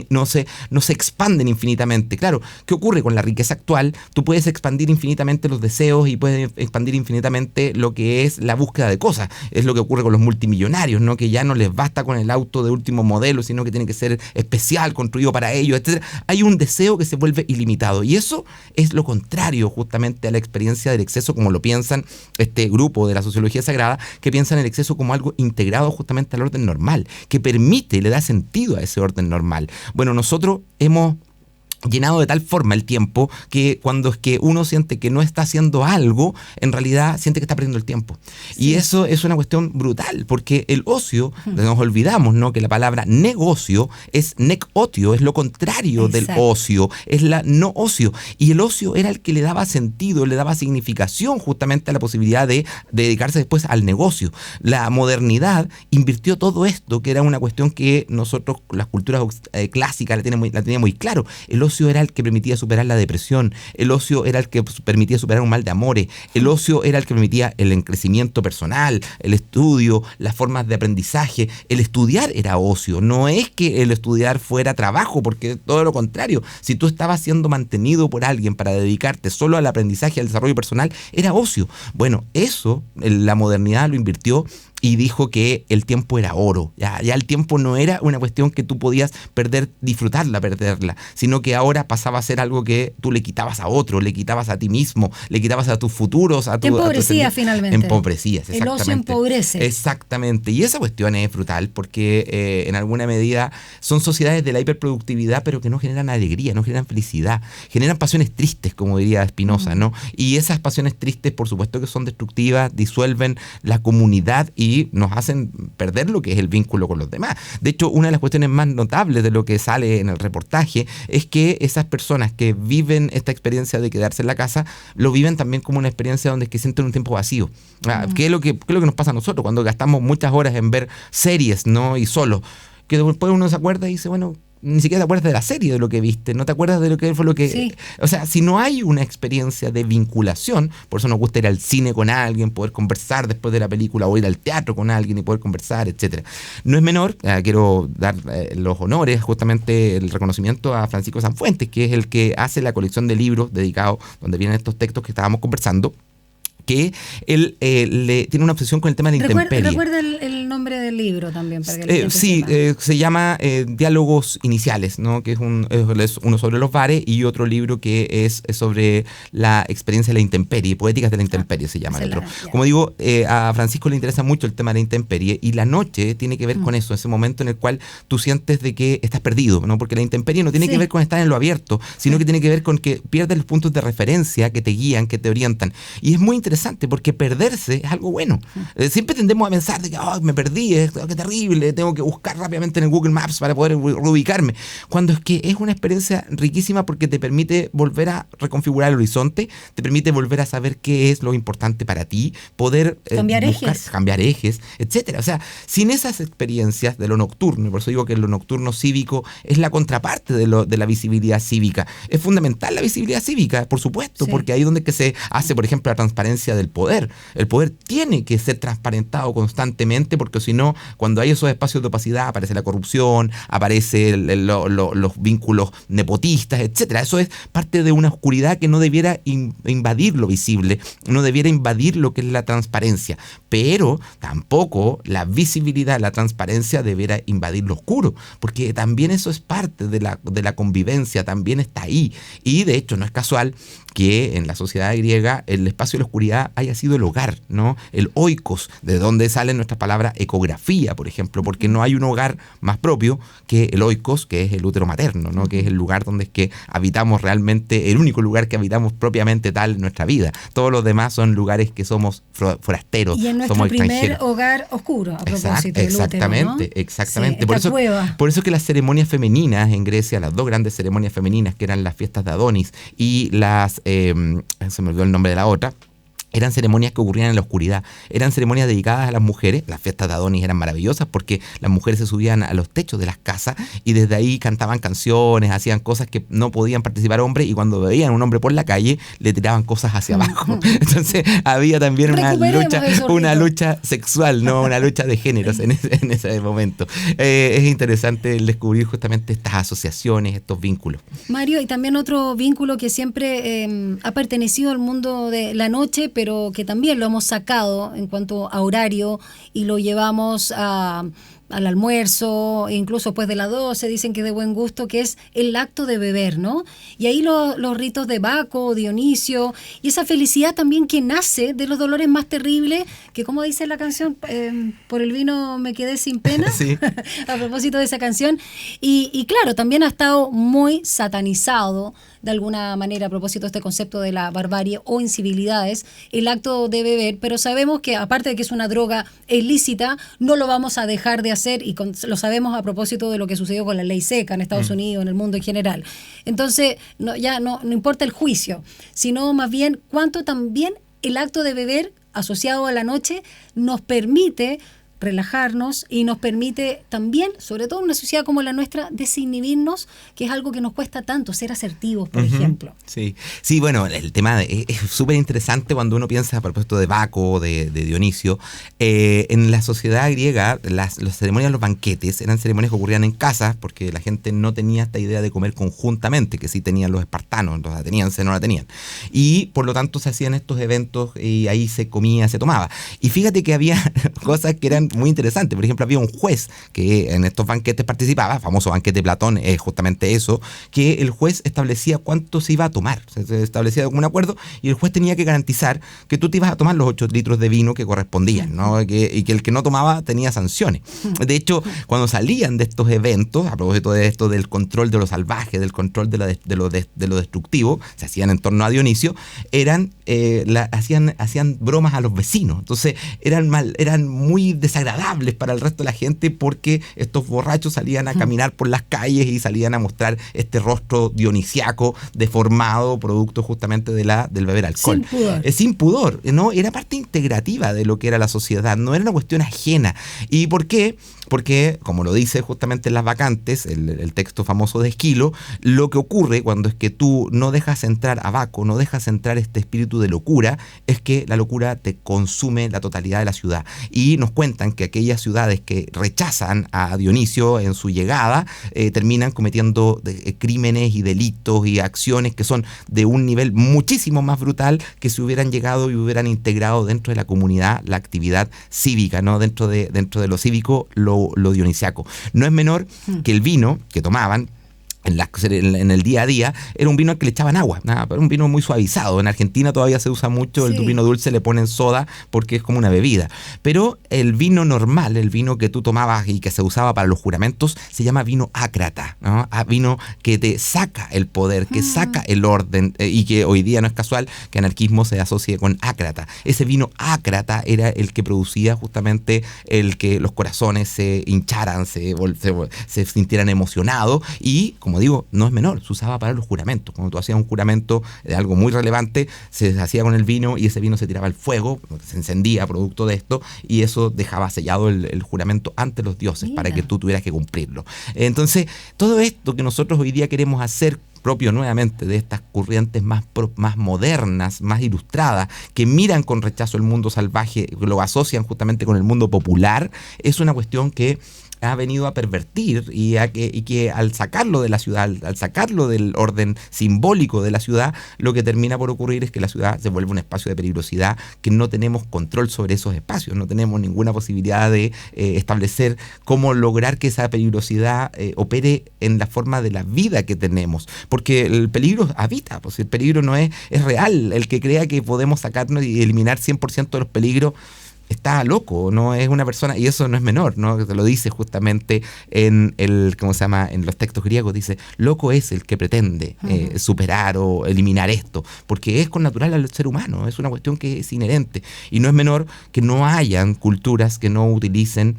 no se expanden infinitamente. Claro, ¿qué ocurre con la riqueza actual? Tú puedes expandir infinitamente los deseos y puedes expandir infinitamente lo que es la búsqueda de cosas. Es lo que ocurre con los multimillonarios, ¿no? Que ya no les basta con el auto de último modelo, sino que tiene que ser especial, construido para ellos, etc. Hay un deseo que se vuelve ilimitado, y eso es lo contrario justamente a la experiencia del exceso, como lo piensan este grupo de la sociología sagrada, que piensan el exceso como algo integrado justamente al orden normal, que permite, le da sentido a ese orden normal. Bueno, nosotros hemos llenado de tal forma el tiempo que cuando es que uno siente que no está haciendo algo, en realidad siente que está perdiendo el tiempo. Sí. Y eso es una cuestión brutal, porque el ocio, nos olvidamos, ¿no?, que la palabra negocio es nec-otio, es lo contrario del ocio, es la no ocio. Y el ocio era el que le daba sentido, le daba significación justamente a la posibilidad de dedicarse después al negocio. La modernidad invirtió todo esto, que era una cuestión que nosotros, las culturas clásicas, la tenía muy claro. El ocio era el que permitía superar la depresión, el ocio era el que permitía superar un mal de amores, el ocio era el que permitía el crecimiento personal, el estudio, las formas de aprendizaje. El estudiar era ocio, no es que el estudiar fuera trabajo, porque todo lo contrario, si tú estabas siendo mantenido por alguien para dedicarte solo al aprendizaje y al desarrollo personal, era ocio. Bueno, eso la modernidad lo invirtió y dijo que el tiempo era oro. Ya el tiempo no era una cuestión que tú podías disfrutarla, perderla, sino que ahora pasaba a ser algo que tú le quitabas a otro, le quitabas a ti mismo, le quitabas a tus futuros, a tu... Empobrecías finalmente. Empobrecías, exactamente. El ocio empobrece. Exactamente. Y esa cuestión es brutal porque en alguna medida son sociedades de la hiperproductividad, pero que no generan alegría, no generan felicidad, generan pasiones tristes, como diría Spinoza, ¿no? Y esas pasiones tristes, por supuesto que son destructivas, disuelven la comunidad y nos hacen perder lo que es el vínculo con los demás. De hecho, una de las cuestiones más notables de lo que sale en el reportaje es que esas personas que viven esta experiencia de quedarse en la casa, lo viven también como una experiencia donde es que sienten un tiempo vacío. ¿Qué es lo que nos pasa a nosotros cuando gastamos muchas horas en ver series, ¿no?, y solo? Que después uno se acuerda y dice, bueno, ni siquiera te acuerdas de la serie, de lo que viste, no te acuerdas de lo que fue lo que... Sí. O sea, si no hay una experiencia de vinculación, por eso nos gusta ir al cine con alguien, poder conversar después de la película, o ir al teatro con alguien y poder conversar, etcétera. No es menor, quiero dar los honores, justamente el reconocimiento a Francisco Sanfuentes, que es el que hace la colección de libros dedicados, donde vienen estos textos que estábamos conversando, que él tiene una obsesión con el tema de la intemperie. Recuerda el nombre del libro también, para que sí, se llama Diálogos Iniciales, ¿no?, que es uno sobre los bares, y otro libro que es sobre la experiencia de la intemperie, Poéticas de la Intemperie se llama el otro. Como digo, a Francisco le interesa mucho el tema de la intemperie, y la noche tiene que ver con eso, ese momento en el cual tú sientes de que estás perdido, ¿no? Porque la intemperie no tiene que ver con estar en lo abierto, sino que tiene que ver con que pierdes los puntos de referencia que te guían, que te orientan. Y es muy interesante porque perderse es algo bueno. Siempre tendemos a pensar de que me perdí perdí, qué terrible, tengo que buscar rápidamente en el Google Maps para poder reubicarme. Cuando es que es una experiencia riquísima porque te permite volver a reconfigurar el horizonte, te permite volver a saber qué es lo importante para ti, poder cambiar ejes, etcétera. O sea, sin esas experiencias de lo nocturno, y por eso digo que lo nocturno cívico es la contraparte de la visibilidad cívica. Es fundamental la visibilidad cívica, por supuesto, porque ahí es donde que se hace, por ejemplo, la transparencia del poder. El poder tiene que ser transparentado constantemente, porque si no, cuando hay esos espacios de opacidad, aparece la corrupción, aparece los vínculos nepotistas, etcétera. Eso es parte de una oscuridad que no debiera invadir lo visible, no debiera invadir lo que es la transparencia, pero tampoco la visibilidad, la transparencia debiera invadir lo oscuro, porque también eso es parte de la convivencia, también está ahí. Y de hecho no es casual que en la sociedad griega el espacio de la oscuridad haya sido el hogar, ¿no? El oikos, de donde sale nuestra palabra ecografía, por ejemplo, porque no hay un hogar más propio que el oikos, que es el útero materno, ¿no? Que es el lugar donde es que habitamos realmente, el único lugar que habitamos propiamente tal en nuestra vida. Todos los demás son lugares que somos forasteros, y en nuestro somos primer extranjeros. Hogar oscuro, a propósito Exactamente, del útero, ¿no? exactamente. Sí, por eso que las ceremonias femeninas en Grecia, las dos grandes ceremonias femeninas, que eran las fiestas de Adonis y las se me olvidó el nombre de la otra, eran ceremonias que ocurrían en la oscuridad, eran ceremonias dedicadas a las mujeres. Las fiestas de Adonis eran maravillosas porque las mujeres se subían a los techos de las casas y desde ahí cantaban canciones, hacían cosas que no podían participar hombres, y cuando veían a un hombre por la calle le tiraban cosas hacia abajo. Entonces había también una lucha sexual, no una lucha de géneros en ese momento. Es interesante el descubrir justamente estas asociaciones, estos vínculos. Mario, y también otro vínculo que siempre ha pertenecido al mundo de la noche, pero que también lo hemos sacado en cuanto a horario y lo llevamos al almuerzo, e incluso después de las 12 dicen que de buen gusto, que es el acto de beber, ¿no? Y ahí los ritos de Baco, Dionisio, y esa felicidad también que nace de los dolores más terribles, que como dice la canción, por el vino me quedé sin pena, sí. A propósito de esa canción, y claro, también ha estado muy satanizado de alguna manera a propósito de este concepto de la barbarie o incivilidades, el acto de beber, pero sabemos que aparte de que es una droga ilícita, no lo vamos a dejar de hacer, y lo sabemos a propósito de lo que sucedió con la ley seca en Estados Unidos, en el mundo en general. Entonces, no importa el juicio, sino más bien cuánto también el acto de beber asociado a la noche nos permite relajarnos y nos permite también, sobre todo en una sociedad como la nuestra, desinhibirnos, que es algo que nos cuesta tanto, ser asertivos, por ejemplo. Sí, bueno, el tema es súper interesante cuando uno piensa a propósito de Baco, de Dionisio. En la sociedad griega, las ceremonias, los banquetes, eran ceremonias que ocurrían en casa, porque la gente no tenía esta idea de comer conjuntamente, que sí tenían los espartanos, los atenienses no la tenían. Y por lo tanto se hacían estos eventos y ahí se comía, se tomaba. Y fíjate que había cosas que eran muy interesante. Por ejemplo, había un juez que en estos banquetes participaba, famoso banquete de Platón, es justamente eso, que el juez establecía cuánto se iba a tomar. Se establecía como un acuerdo y el juez tenía que garantizar que tú te ibas a tomar los 8 litros de vino que correspondían, ¿no? Y que el que no tomaba tenía sanciones. De hecho, cuando salían de estos eventos, a propósito de esto del control de lo salvaje, del control de lo destructivo, se hacían en torno a Dionisio, hacían bromas a los vecinos. Entonces eran muy desagradables para el resto de la gente, porque estos borrachos salían a caminar por las calles y salían a mostrar este rostro dionisiaco deformado, producto justamente del beber alcohol. Sin pudor, ¿no? Era parte integrativa de lo que era la sociedad, no era una cuestión ajena. ¿Y por qué? Porque, como lo dice justamente en Las Vacantes, el texto famoso de Esquilo, lo que ocurre cuando es que tú no dejas entrar a Baco, no dejas entrar este espíritu de locura, es que la locura te consume la totalidad de la ciudad. Y nos cuentan que aquellas ciudades que rechazan a Dionisio en su llegada terminan cometiendo crímenes y delitos y acciones que son de un nivel muchísimo más brutal que si hubieran llegado y hubieran integrado dentro de la comunidad la actividad cívica, ¿no? Dentro de lo cívico, lo dionisiaco. No es menor que el vino que tomaban en el día a día, era un vino al que le echaban agua, pero un vino muy suavizado. En Argentina todavía se usa mucho, Sí. el vino dulce le ponen soda porque es como una bebida. Pero el vino normal, el vino que tú tomabas y que se usaba para los juramentos, se llama vino ácrata, ¿no? Vino que te saca el poder, que saca el orden, y que hoy día no es casual que anarquismo se asocie con ácrata. Ese vino ácrata era el que producía justamente el que los corazones se hincharan, se sintieran emocionados y, como digo, no es menor, se usaba para los juramentos. Cuando tú hacías un juramento de algo muy relevante, se hacía con el vino y ese vino se tiraba al fuego, se encendía producto de esto y eso dejaba sellado el juramento ante los dioses. Mira. Para que tú tuvieras que cumplirlo. Entonces, todo esto que nosotros hoy día queremos hacer propio nuevamente de estas corrientes más modernas, más ilustradas, que miran con rechazo el mundo salvaje, lo asocian justamente con el mundo popular, es una cuestión que ha venido a pervertir y que al sacarlo de la ciudad, al sacarlo del orden simbólico de la ciudad, lo que termina por ocurrir es que la ciudad se vuelve un espacio de peligrosidad, que no tenemos control sobre esos espacios, no tenemos ninguna posibilidad de establecer cómo lograr que esa peligrosidad opere en la forma de la vida que tenemos, porque el peligro habita, pues el peligro no es real. El que crea que podemos sacarnos y eliminar 100% de los peligros está loco, no es una persona, y eso no es menor, ¿no? Lo dice justamente en ¿cómo se llama? En los textos griegos dice, loco es el que pretende superar o eliminar esto, porque es connatural al ser humano, es una cuestión que es inherente, y no es menor que no hayan culturas que no utilicen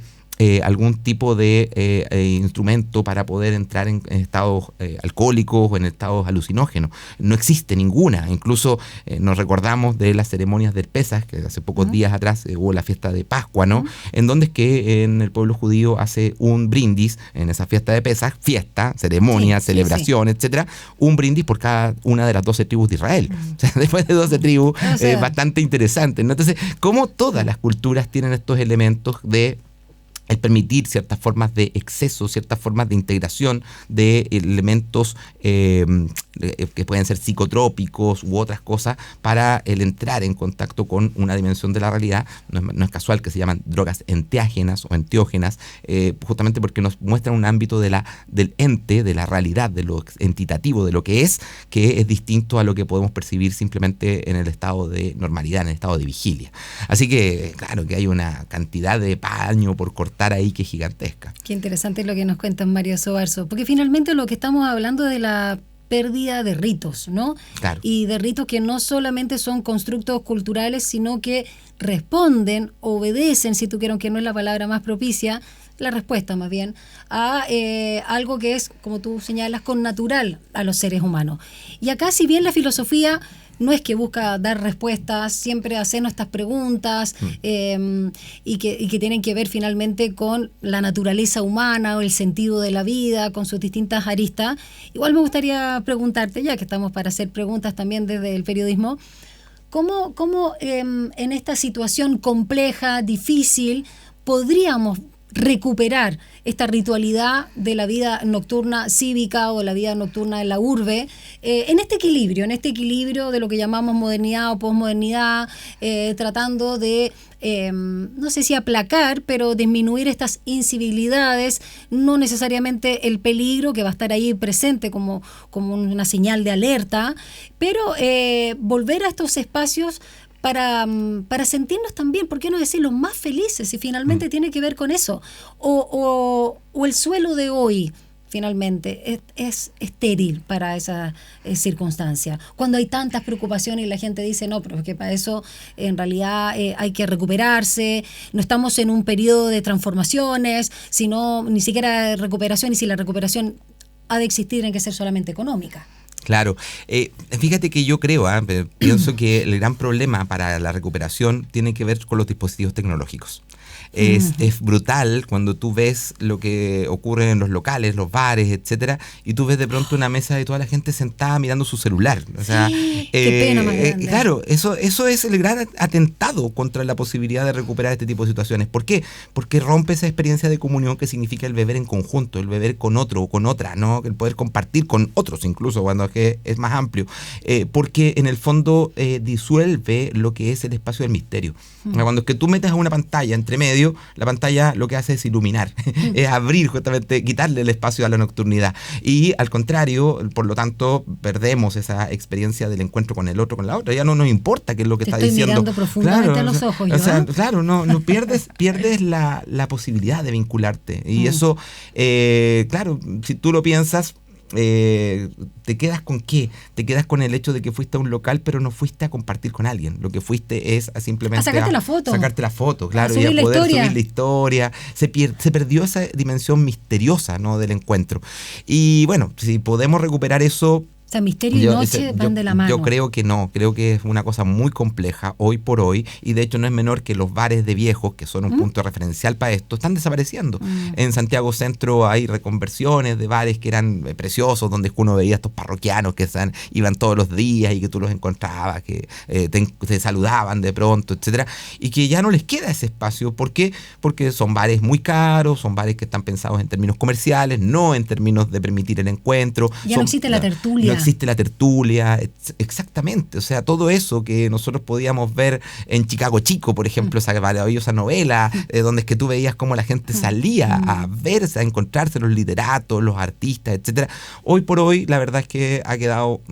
algún tipo de instrumento para poder entrar en estados alcohólicos o en estados alucinógenos. No existe ninguna. Incluso nos recordamos de las ceremonias del Pesaj, que hace pocos días atrás hubo la fiesta de Pascua, ¿no? En donde es que en el pueblo judío hace un brindis en esa fiesta de Pesaj, fiesta, ceremonia, celebración, etcétera, un brindis por cada una de las 12 tribus de Israel. O sea, después de 12 tribus, bastante interesante, ¿no? Entonces, ¿cómo todas las culturas tienen estos elementos de el permitir ciertas formas de exceso, ciertas formas de integración de elementos que pueden ser psicotrópicos u otras cosas para el entrar en contacto con una dimensión de la realidad? No es casual que se llaman drogas enteógenas o enteógenas, justamente porque nos muestran un ámbito del ente, de la realidad, de lo entitativo, de lo que es distinto a lo que podemos percibir simplemente en el estado de normalidad, en el estado de vigilia. Así que, claro, que hay una cantidad de paño por cortar ahí que es gigantesca. Qué interesante lo que nos cuenta Mario Sobarzo, porque finalmente lo que estamos hablando de la pérdida de ritos, ¿no? Claro. Y de ritos que no solamente son constructos culturales, sino que responden, obedecen, si tú quieres, aunque no es la palabra más propicia, la respuesta más bien, a algo que es, como tú señalas, connatural a los seres humanos. Y acá, si bien la filosofía no es que busca dar respuestas, siempre hacernos estas preguntas y que tienen que ver finalmente con la naturaleza humana o el sentido de la vida, con sus distintas aristas. Igual me gustaría preguntarte, ya que estamos para hacer preguntas también desde el periodismo, ¿cómo en esta situación compleja, difícil, podríamos recuperar esta ritualidad de la vida nocturna cívica o la vida nocturna de la urbe, en este equilibrio de lo que llamamos modernidad o posmodernidad, tratando de, no sé si aplacar, pero disminuir estas incivilidades, no necesariamente el peligro que va a estar ahí presente como una señal de alerta, pero volver a estos espacios para sentirnos también, ¿por qué no decirlo?, más felices, y finalmente tiene que ver con eso. O el suelo de hoy, finalmente, es estéril para esa circunstancia. Cuando hay tantas preocupaciones y la gente dice, no, pero es que para eso en realidad hay que recuperarse, no estamos en un periodo de transformaciones, sino ni siquiera de recuperación, y si la recuperación ha de existir, tiene que ser solamente económica. Claro. Fíjate que yo creo, pienso que el gran problema para la recuperación tiene que ver con los dispositivos tecnológicos. Es brutal cuando tú ves lo que ocurre en los locales, los bares, etcétera, y tú ves de pronto una mesa de toda la gente sentada mirando su celular. O sea, qué pena más grande. Claro, eso es el gran atentado contra la posibilidad de recuperar este tipo de situaciones. ¿Por qué? Porque rompe esa experiencia de comunión que significa el beber en conjunto, el beber con otro o con otra, ¿no? El poder compartir con otros, incluso cuando es más amplio. Porque en el fondo disuelve lo que es el espacio del misterio. Cuando es que tú metes una pantalla entre medio, contrario, la pantalla lo que hace es iluminar, es abrir justamente, quitarle el espacio a la nocturnidad. Y al contrario, por lo tanto, perdemos esa experiencia del encuentro con el otro, con la otra. Ya no nos importa qué es lo que Te está estoy diciendo. mirando profundamente a los ojos, claro, no pierdes la posibilidad de vincularte. Y eso, claro, si tú lo piensas, ¿te quedas con qué? Te quedas con el hecho de que fuiste a un local, pero no fuiste a compartir con alguien. Lo que fuiste es simplemente a sacarte la foto. Sacarte la foto, claro, y a poder subir la historia. Se perdió esa dimensión misteriosa, ¿no?, del encuentro. Y bueno, si podemos recuperar eso. O sea, misterio y noche van de la mano. Yo creo que no, creo que es una cosa muy compleja hoy por hoy, y de hecho no es menor que los bares de viejos, que son un punto referencial para esto, están desapareciendo. En Santiago Centro hay reconversiones de bares que eran preciosos, donde uno veía a estos parroquianos que iban todos los días y que tú los encontrabas, que te saludaban de pronto, etcétera, y que ya no les queda ese espacio. ¿Por qué? Porque son bares muy caros, son bares que están pensados en términos comerciales, no en términos de permitir el encuentro. Ya no existe la tertulia. No existe la tertulia, exactamente. O sea, todo eso que nosotros podíamos ver en Chicago Chico, por ejemplo, esa maravillosa novela, donde es que tú veías cómo la gente salía a verse, a encontrarse, los literatos, los artistas, etcétera. Hoy por hoy, la verdad es que ha quedado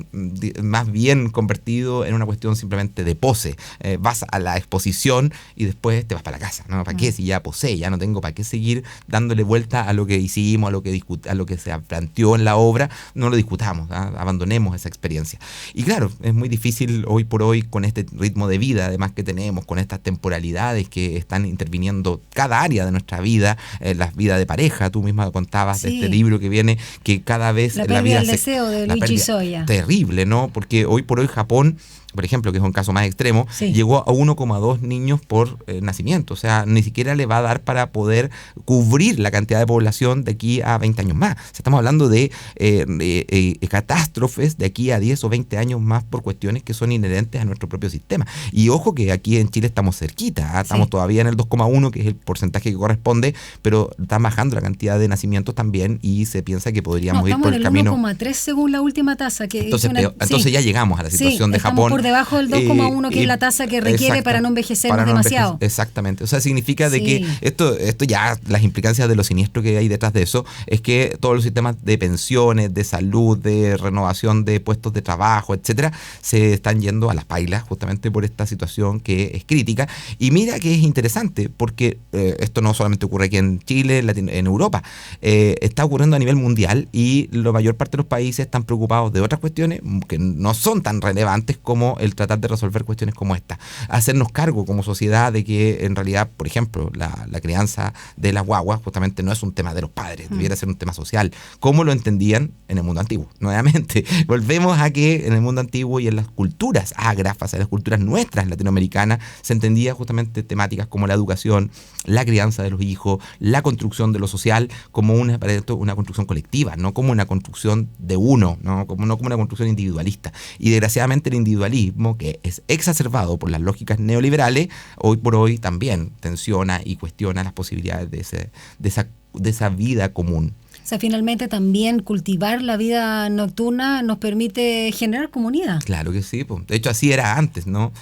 más bien convertido en una cuestión simplemente de pose. Vas a la exposición y después te vas para la casa, ¿no? ¿Para qué? Si ya posé, ya no tengo para qué seguir dándole vuelta a lo que hicimos, a lo que se planteó en la obra. No lo discutamos, abandonemos esa experiencia. Y claro, es muy difícil hoy por hoy, con este ritmo de vida además que tenemos, con estas temporalidades que están interviniendo cada área de nuestra vida, la vida de pareja. Tú misma contabas de este libro que viene, que cada vez la vida del deseo de Luigi Soya. Terrible, ¿no? Porque hoy por hoy Japón, por ejemplo, que es un caso más extremo, llegó a 1,2 niños por nacimiento. O sea, ni siquiera le va a dar para poder cubrir la cantidad de población de aquí a 20 años más. O sea, estamos hablando de catástrofes de aquí a 10 o 20 años más por cuestiones que son inherentes a nuestro propio sistema. Y ojo que aquí en Chile estamos cerquita, estamos todavía en el 2,1, que es el porcentaje que corresponde, pero está bajando la cantidad de nacimientos también, y se piensa que podríamos ir por el camino. Estamos en el 1,3 según la última tasa. Que entonces ya llegamos a la situación de Japón. Por debajo del 2,1, que es la tasa que requiere para no envejecernos demasiado. Exactamente. O sea, significa de que esto ya, las implicancias de lo siniestro que hay detrás de eso, es que todos los sistemas de pensiones, de salud, de renovación de puestos de trabajo, etcétera, se están yendo a las pailas justamente por esta situación que es crítica. Y mira que es interesante, porque esto no solamente ocurre aquí en Chile, en Europa, está ocurriendo a nivel mundial, y la mayor parte de los países están preocupados de otras cuestiones que no son tan relevantes como el tratar de resolver cuestiones como esta. Hacernos cargo como sociedad de que en realidad, por ejemplo, la crianza de las guaguas justamente no es un tema de los padres, debiera ser un tema social, como lo entendían en el mundo antiguo. Nuevamente, volvemos a que en el mundo antiguo y en las culturas ágrafas, en las culturas nuestras latinoamericanas, se entendía justamente temáticas como la educación, la crianza de los hijos, la construcción de lo social como una construcción colectiva, no como una construcción de uno, no como una construcción individualista. Y desgraciadamente el individualismo, que es exacerbado por las lógicas neoliberales, hoy por hoy también tensiona y cuestiona las posibilidades de esa vida común. O sea, finalmente también cultivar la vida nocturna nos permite generar comunidad. Claro que sí, pues. De hecho así era antes, ¿no?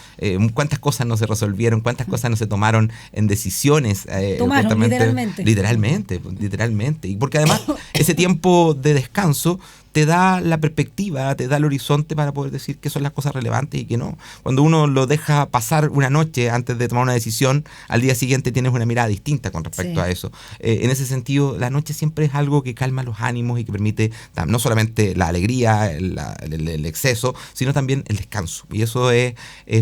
¿Cuántas cosas no se resolvieron? ¿Cuántas cosas no se tomaron en decisiones? Tomaron, literalmente. Literalmente. Y porque además ese tiempo de descanso te da la perspectiva, te da el horizonte para poder decir qué son las cosas relevantes y qué no. Cuando uno lo deja pasar una noche antes de tomar una decisión, al día siguiente tienes una mirada distinta con respecto a eso. En ese sentido, la noche siempre es algo que calma los ánimos y que permite no solamente la alegría, el exceso, sino también el descanso. Y eso es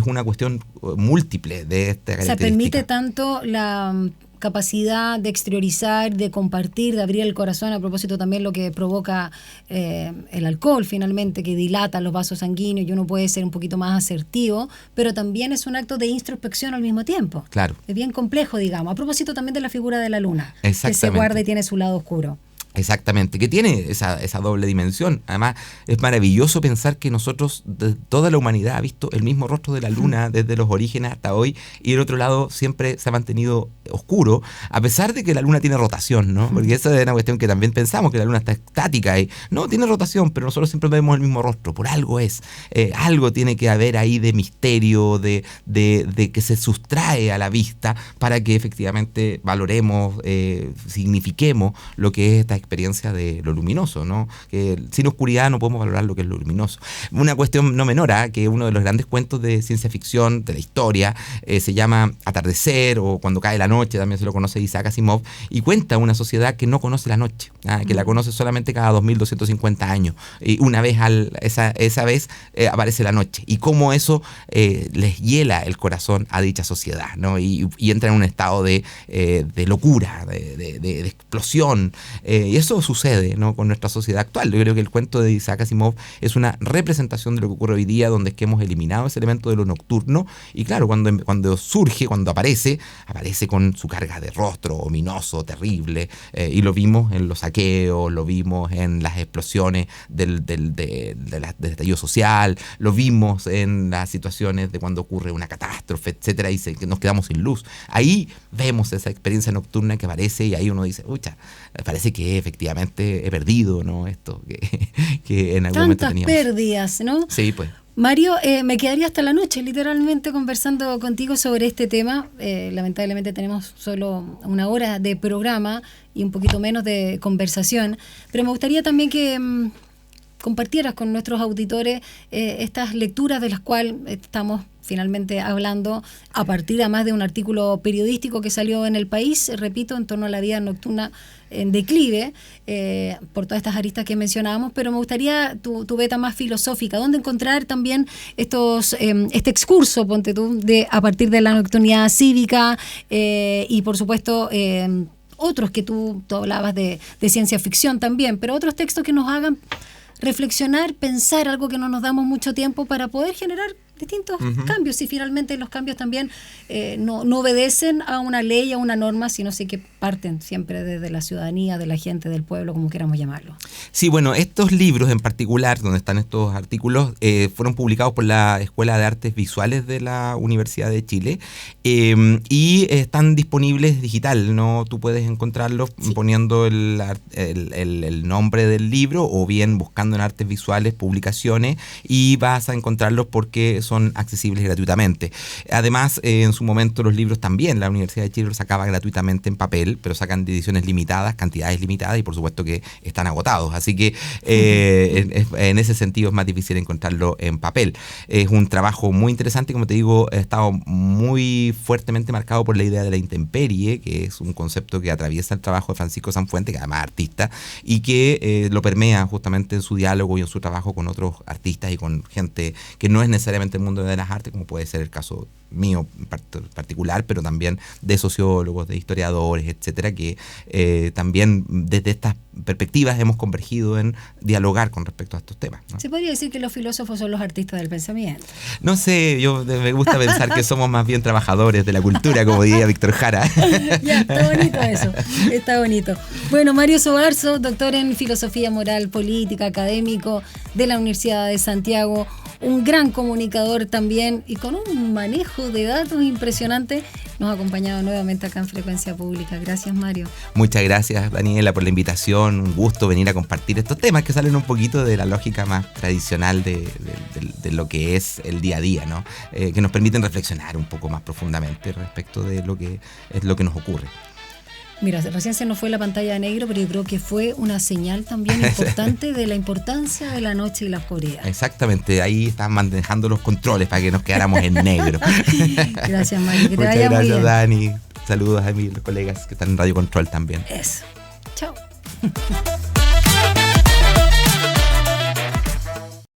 una cuestión múltiple de esta característica. O sea, permite tanto la capacidad de exteriorizar, de compartir, de abrir el corazón, a propósito también lo que provoca el alcohol finalmente, que dilata los vasos sanguíneos y uno puede ser un poquito más asertivo, pero también es un acto de introspección al mismo tiempo. Claro. Es bien complejo, digamos, a propósito también de la figura de la luna, Exactamente. que se guarda y tiene su lado oscuro. Exactamente, que tiene esa doble dimensión. Además, es maravilloso pensar que nosotros, toda la humanidad ha visto el mismo rostro de la luna desde los orígenes hasta hoy, y el otro lado siempre se ha mantenido oscuro, a pesar de que la luna tiene rotación, ¿no? Porque esa es una cuestión que también pensamos, que la luna está estática y no, tiene rotación, pero nosotros siempre vemos el mismo rostro, por algo es. Algo tiene que haber ahí de misterio, de que se sustrae a la vista para que efectivamente valoremos, signifiquemos lo que es esta experiencia de lo luminoso, ¿no? Que sin oscuridad no podemos valorar lo que es lo luminoso. Una cuestión no menor, que uno de los grandes cuentos de ciencia ficción, de la historia, se llama Atardecer, o Cuando cae la noche, también se lo conoce Isaac Asimov, y cuenta una sociedad que no conoce la noche, que la conoce solamente cada 2250 años, y una vez esa vez aparece la noche, y cómo eso les hiela el corazón a dicha sociedad, ¿no? Y entra en un estado de locura, de explosión, y eso sucede, ¿no? Con nuestra sociedad actual. Yo creo que el cuento de Isaac Asimov es una representación de lo que ocurre hoy día, donde es que hemos eliminado ese elemento de lo nocturno, y claro, cuando surge, cuando aparece con su carga de rostro ominoso, terrible, y lo vimos en los saqueos, lo vimos en las explosiones del estallido social, lo vimos en las situaciones de cuando ocurre una catástrofe, etcétera, y que nos quedamos sin luz. Ahí vemos esa experiencia nocturna que aparece, y ahí uno dice, ucha, parece que efectivamente he perdido, ¿no? Esto que en algún momento teníamos. Tantas pérdidas, ¿no? Sí, pues. Mario, me quedaría hasta la noche literalmente conversando contigo sobre este tema. Lamentablemente tenemos solo una hora de programa y un poquito menos de conversación, pero me gustaría también que compartieras con nuestros auditores estas lecturas de las cuales estamos finalmente hablando a partir además de un artículo periodístico que salió en El País, repito, en torno a la vida nocturna en declive, por todas estas aristas que mencionábamos, pero me gustaría tu beta más filosófica, ¿dónde encontrar también este excurso, ponte tú, a partir de la nocturnidad cívica y por supuesto otros que tú hablabas de ciencia ficción también, pero otros textos que nos hagan reflexionar, pensar, algo que no nos damos mucho tiempo para poder generar distintos cambios, y finalmente los cambios también no obedecen a una ley, a una norma, sino sí que parten siempre desde la ciudadanía, de la gente, del pueblo, como queramos llamarlo. Sí, bueno, estos libros en particular, donde están estos artículos, fueron publicados por la Escuela de Artes Visuales de la Universidad de Chile, y están disponibles digital, ¿no? Tú puedes encontrarlos poniendo el nombre del libro, o bien buscando en Artes Visuales publicaciones, y vas a encontrarlos porque son accesibles gratuitamente. Además, en su momento los libros también, la Universidad de Chile los sacaba gratuitamente en papel, pero sacan de ediciones limitadas, cantidades limitadas, y por supuesto que están agotados. Así que en ese sentido es más difícil encontrarlo en papel. Es un trabajo muy interesante, como te digo, ha estado muy fuertemente marcado por la idea de la intemperie, que es un concepto que atraviesa el trabajo de Francisco Sanfuente, que además es artista, y que lo permea justamente en su diálogo y en su trabajo con otros artistas y con gente que no es necesariamente el mundo de las artes, como puede ser el caso mío particular, pero también de sociólogos, de historiadores, etcétera, que también desde estas perspectivas hemos convergido en dialogar con respecto a estos temas, ¿no? ¿Se podría decir que los filósofos son los artistas del pensamiento? No sé, yo me gusta pensar que somos más bien trabajadores de la cultura, como diría Víctor Jara. Ya, está bonito eso, está bonito. Bueno, Mario Sobarzo, doctor en Filosofía Moral Política, académico de la Universidad de Santiago, un gran comunicador también y con un manejo de datos impresionante, nos ha acompañado nuevamente acá en Frecuencia Pública. Gracias, Mario. Muchas gracias, Daniela, por la invitación. Un gusto venir a compartir estos temas que salen un poquito de la lógica más tradicional de lo que es el día a día, ¿no? Que nos permiten reflexionar un poco más profundamente respecto de lo que es lo que nos ocurre. Mira, recién se nos fue la pantalla de negro, pero yo creo que fue una señal también importante de la importancia de la noche y la oscuridad. Exactamente, ahí están manejando los controles para que nos quedáramos en negro. Gracias, Mario, que te vaya muy bien. Muchas gracias, Dani. Saludos a mis colegas que están en Radio Control también. Eso. Chao.